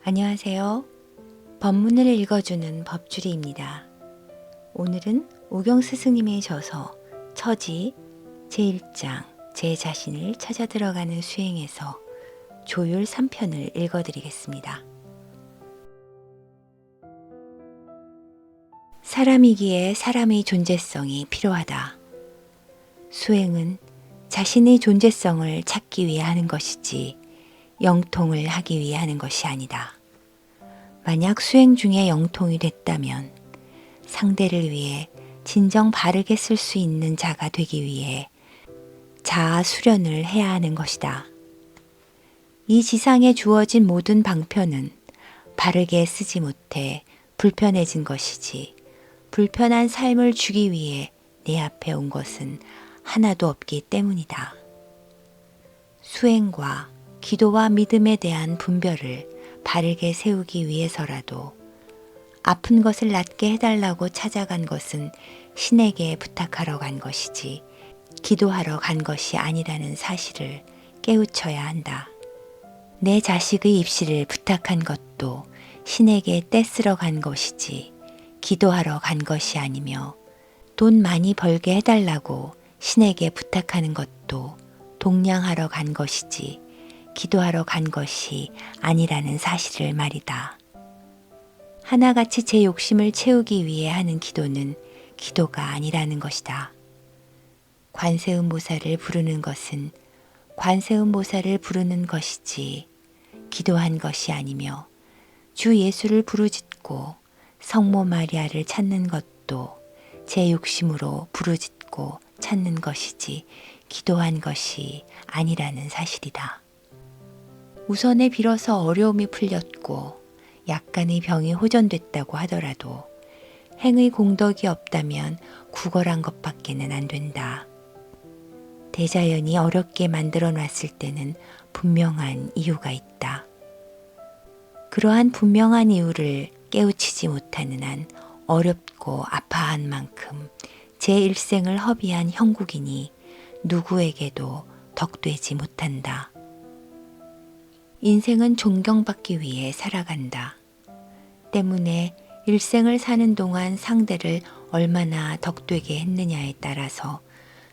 안녕하세요. 법문을 읽어주는 법주리입니다. 오늘은 오경 스승님의 저서 처지 제1장 제 자신을 찾아 들어가는 수행에서 조율 3편을 읽어드리겠습니다. 사람이기에 사람의 존재성이 필요하다. 수행은 자신의 존재성을 찾기 위해 하는 것이지 영통을 하기 위해 하는 것이 아니다. 만약 수행 중에 영통이 됐다면 상대를 위해 진정 바르게 쓸 수 있는 자가 되기 위해 자아 수련을 해야 하는 것이다. 이 지상에 주어진 모든 방편은 바르게 쓰지 못해 불편해진 것이지 불편한 삶을 주기 위해 내 앞에 온 것은 하나도 없기 때문이다. 수행과 기도와 믿음에 대한 분별을 바르게 세우기 위해서라도 아픈 것을 낫게 해달라고 찾아간 것은 신에게 부탁하러 간 것이지 기도하러 간 것이 아니라는 사실을 깨우쳐야 한다. 내 자식의 입시를 부탁한 것도 신에게 떼쓰러 간 것이지 기도하러 간 것이 아니며 돈 많이 벌게 해달라고 신에게 부탁하는 것도 동냥하러 간 것이지 기도하러 간 것이 아니라는 사실을 말이다. 하나같이 제 욕심을 채우기 위해 하는 기도는 기도가 아니라는 것이다. 관세음보살을 부르는 것은 관세음보살을 부르는 것이지 기도한 것이 아니며 주 예수를 부르짖고 성모 마리아를 찾는 것도 제 욕심으로 부르짖고 찾는 것이지 기도한 것이 아니라는 사실이다. 우선에 빌어서 어려움이 풀렸고 약간의 병이 호전됐다고 하더라도 행의 공덕이 없다면 구걸한 것밖에는 안 된다. 대자연이 어렵게 만들어 놨을 때는 분명한 이유가 있다. 그러한 분명한 이유를 깨우치지 못하는 한 어렵고 아파한 만큼 제 일생을 허비한 형국이니 누구에게도 덕되지 못한다. 인생은 존경받기 위해 살아간다. 때문에 일생을 사는 동안 상대를 얼마나 덕되게 했느냐에 따라서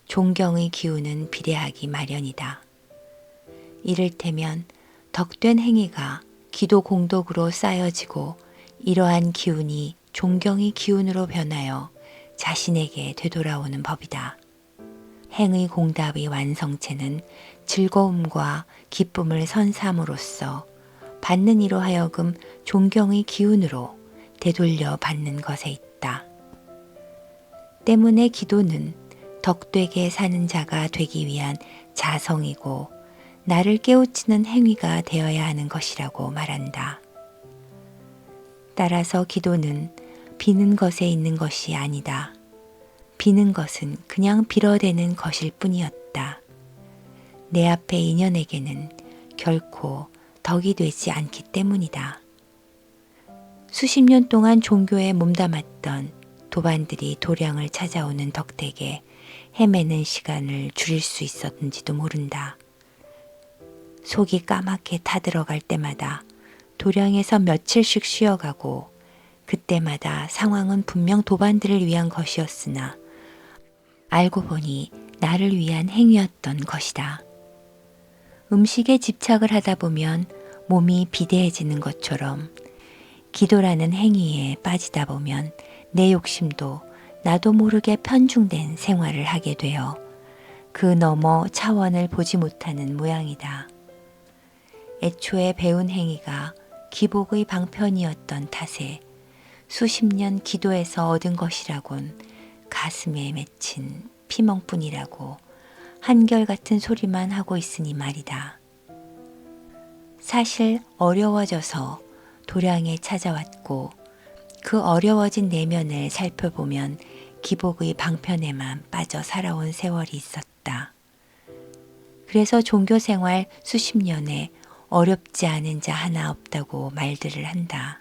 존경의 기운은 비례하기 마련이다. 이를테면 덕된 행위가 기도 공덕으로 쌓여지고 이러한 기운이 존경의 기운으로 변하여 자신에게 되돌아오는 법이다. 행의 공답의 완성체는 즐거움과 기쁨을 선삼으로써 받는 이로 하여금 존경의 기운으로 되돌려 받는 것에 있다. 때문에 기도는 덕되게 사는 자가 되기 위한 자성이고 나를 깨우치는 행위가 되어야 하는 것이라고 말한다. 따라서 기도는 비는 것에 있는 것이 아니다. 비는 것은 그냥 빌어대는 것일 뿐이었다. 내 앞의 인연에게는 결코 덕이 되지 않기 때문이다. 수십 년 동안 종교에 몸담았던 도반들이 도량을 찾아오는 덕택에 헤매는 시간을 줄일 수 있었는지도 모른다. 속이 까맣게 타들어갈 때마다 도량에서 며칠씩 쉬어가고 그때마다 상황은 분명 도반들을 위한 것이었으나 알고 보니 나를 위한 행위였던 것이다. 음식에 집착을 하다 보면 몸이 비대해지는 것처럼 기도라는 행위에 빠지다 보면 내 욕심도 나도 모르게 편중된 생활을 하게 되어 그 너머 차원을 보지 못하는 모양이다. 애초에 배운 행위가 기복의 방편이었던 탓에 수십 년 기도에서 얻은 것이라곤 가슴에 맺힌 피멍뿐이라고 한결같은 소리만 하고 있으니 말이다. 사실 어려워져서 도량에 찾아왔고 그 어려워진 내면을 살펴보면 기복의 방편에만 빠져 살아온 세월이 있었다. 그래서 종교생활 수십 년에 어렵지 않은 자 하나 없다고 말들을 한다.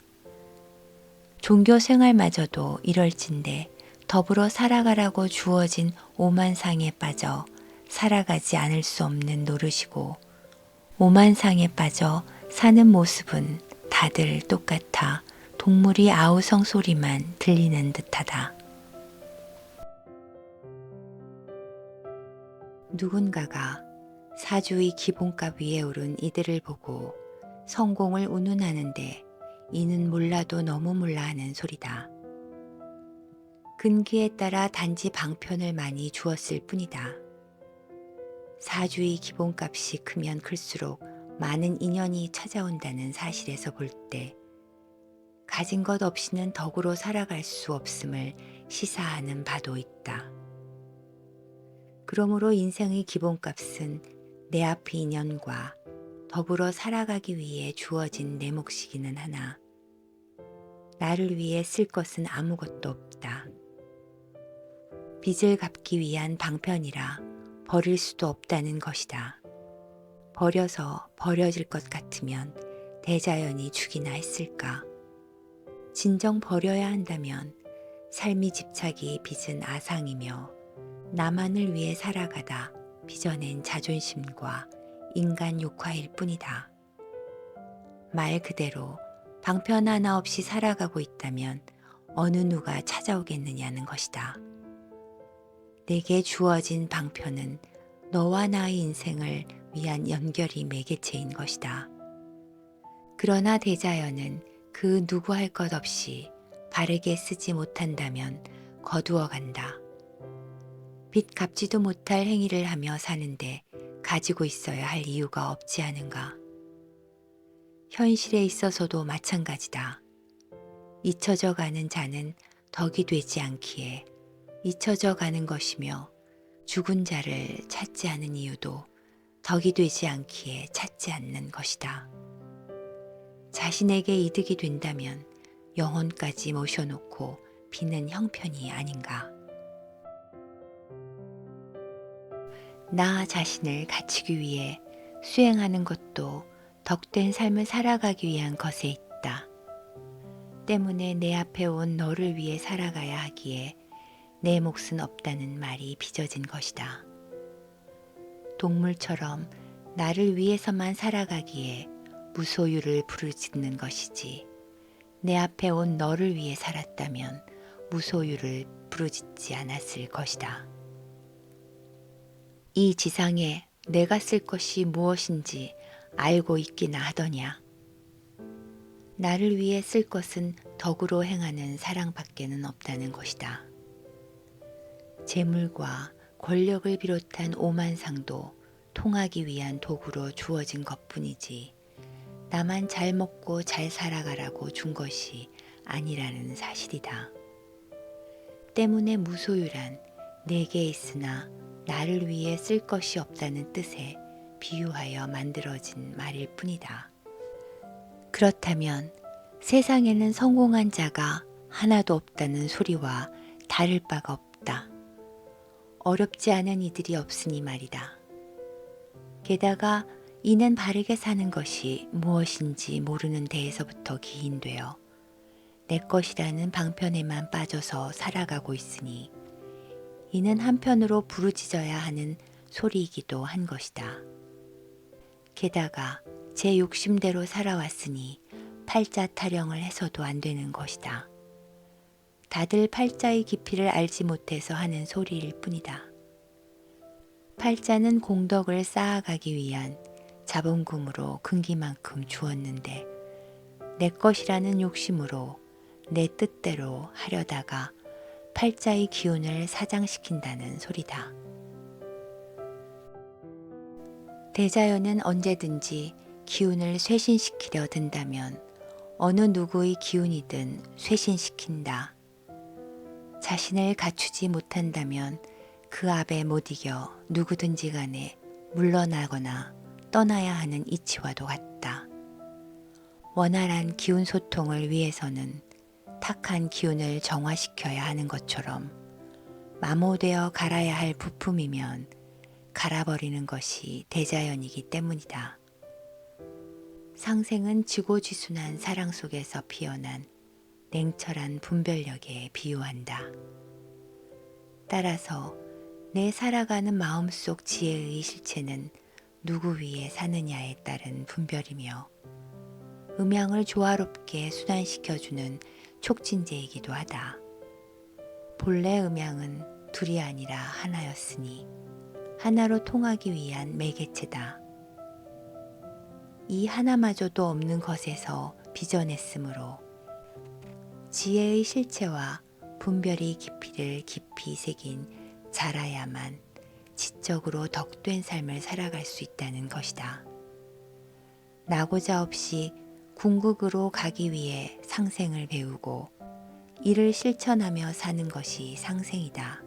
종교생활마저도 이럴진데 더불어 살아가라고 주어진 오만상에 빠져 살아가지 않을 수 없는 노릇이고 오만상에 빠져 사는 모습은 다들 똑같아 동물이 아우성 소리만 들리는 듯하다. 누군가가 사주의 기본값 위에 오른 이들을 보고 성공을 운운하는데 이는 몰라도 너무 몰라 하는 소리다. 근기에 따라 단지 방편을 많이 주었을 뿐이다. 사주의 기본값이 크면 클수록 많은 인연이 찾아온다는 사실에서 볼 때 가진 것 없이는 덕으로 살아갈 수 없음을 시사하는 바도 있다. 그러므로 인생의 기본값은 내 앞의 인연과 더불어 살아가기 위해 주어진 내 몫이기는 하나 나를 위해 쓸 것은 아무것도 없다. 빚을 갚기 위한 방편이라 버릴 수도 없다는 것이다. 버려서 버려질 것 같으면 대자연이 주기나 했을까? 진정 버려야 한다면 삶의 집착이 빚은 아상이며 나만을 위해 살아가다 빚어낸 자존심과 인간 욕화일 뿐이다. 말 그대로 방편 하나 없이 살아가고 있다면 어느 누가 찾아오겠느냐는 것이다. 내게 주어진 방편은 너와 나의 인생을 위한 연결이 매개체인 것이다. 그러나 대자연은 그 누구 할 것 없이 바르게 쓰지 못한다면 거두어 간다. 빚 갚지도 못할 행위를 하며 사는데 가지고 있어야 할 이유가 없지 않은가. 현실에 있어서도 마찬가지다. 잊혀져 가는 자는 덕이 되지 않기에 잊혀져 가는 것이며 죽은 자를 찾지 않은 이유도 덕이 되지 않기에 찾지 않는 것이다. 자신에게 이득이 된다면 영혼까지 모셔놓고 비는 형편이 아닌가. 나 자신을 갖추기 위해 수행하는 것도 덕된 삶을 살아가기 위한 것에 있다. 때문에 내 앞에 온 너를 위해 살아가야 하기에 내 몫은 없다는 말이 빚어진 것이다. 동물처럼 나를 위해서만 살아가기에 무소유를 부르짖는 것이지 내 앞에 온 너를 위해 살았다면 무소유를 부르짖지 않았을 것이다. 이 지상에 내가 쓸 것이 무엇인지 알고 있기나 하더냐. 나를 위해 쓸 것은 덕으로 행하는 사랑밖에는 없다는 것이다. 재물과 권력을 비롯한 오만상도 통하기 위한 도구로 주어진 것뿐이지 나만 잘 먹고 잘 살아가라고 준 것이 아니라는 사실이다. 때문에 무소유란 내게 있으나 나를 위해 쓸 것이 없다는 뜻에 비유하여 만들어진 말일 뿐이다. 그렇다면 세상에는 성공한 자가 하나도 없다는 소리와 다를 바가 없다. 어렵지 않은 이들이 없으니 말이다. 게다가 이는 바르게 사는 것이 무엇인지 모르는 데에서부터 기인되어 내 것이라는 방편에만 빠져서 살아가고 있으니 이는 한편으로 부르짖어야 하는 소리이기도 한 것이다. 게다가 제 욕심대로 살아왔으니 팔자 타령을 해서도 안 되는 것이다. 다들 팔자의 깊이를 알지 못해서 하는 소리일 뿐이다. 팔자는 공덕을 쌓아가기 위한 자본금으로 근기만큼 주었는데 내 것이라는 욕심으로 내 뜻대로 하려다가 팔자의 기운을 사장시킨다는 소리다. 대자연은 언제든지 기운을 쇄신시키려 든다면 어느 누구의 기운이든 쇄신시킨다. 자신을 갖추지 못한다면 그 앞에 못 이겨 누구든지 간에 물러나거나 떠나야 하는 이치와도 같다. 원활한 기운 소통을 위해서는 탁한 기운을 정화시켜야 하는 것처럼 마모되어 갈아야 할 부품이면 갈아버리는 것이 대자연이기 때문이다. 상생은 지고지순한 사랑 속에서 피어난 냉철한 분별력에 비유한다. 따라서 내 살아가는 마음속 지혜의 실체는 누구 위에 사느냐에 따른 분별이며 음양을 조화롭게 순환시켜주는 촉진제이기도 하다. 본래 음양은 둘이 아니라 하나였으니 하나로 통하기 위한 매개체다. 이 하나마저도 없는 것에서 빚어냈으므로 지혜의 실체와 분별이 깊이를 깊이 새긴 자라야만 지적으로 덕된 삶을 살아갈 수 있다는 것이다. 나고자 없이 궁극으로 가기 위해 상생을 배우고 이를 실천하며 사는 것이 상생이다.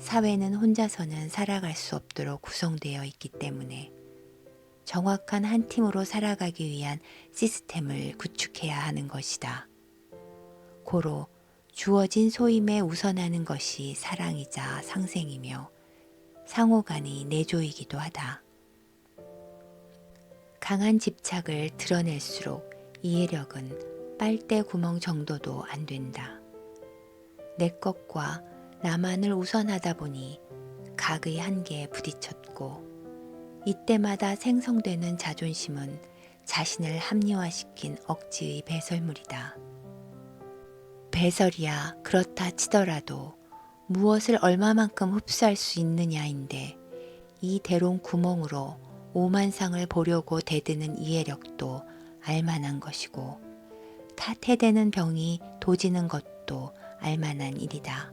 사회는 혼자서는 살아갈 수 없도록 구성되어 있기 때문에 정확한 한 팀으로 살아가기 위한 시스템을 구축해야 하는 것이다. 고로 주어진 소임에 우선하는 것이 사랑이자 상생이며 상호간의 내조이기도 하다. 강한 집착을 드러낼수록 이해력은 빨대 구멍 정도도 안 된다. 내 것과 나만을 우선하다 보니 각의 한계에 부딪혔고 이때마다 생성되는 자존심은 자신을 합리화시킨 억지의 배설물이다. 배설이야 그렇다 치더라도 무엇을 얼마만큼 흡수할 수 있느냐인데 이 대롱 구멍으로 오만상을 보려고 대드는 이해력도 알만한 것이고 탓해대는 병이 도지는 것도 알만한 일이다.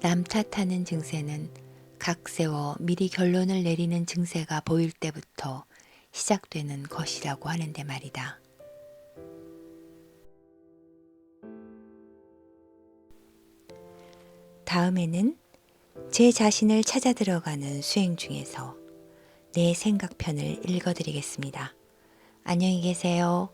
남 탓하는 증세는 각세워 미리 결론을 내리는 증세가 보일 때부터 시작되는 것이라고 하는데 말이다. 다음에는 제 자신을 찾아 들어가는 수행 중에서 내 생각편을 읽어드리겠습니다. 안녕히 계세요.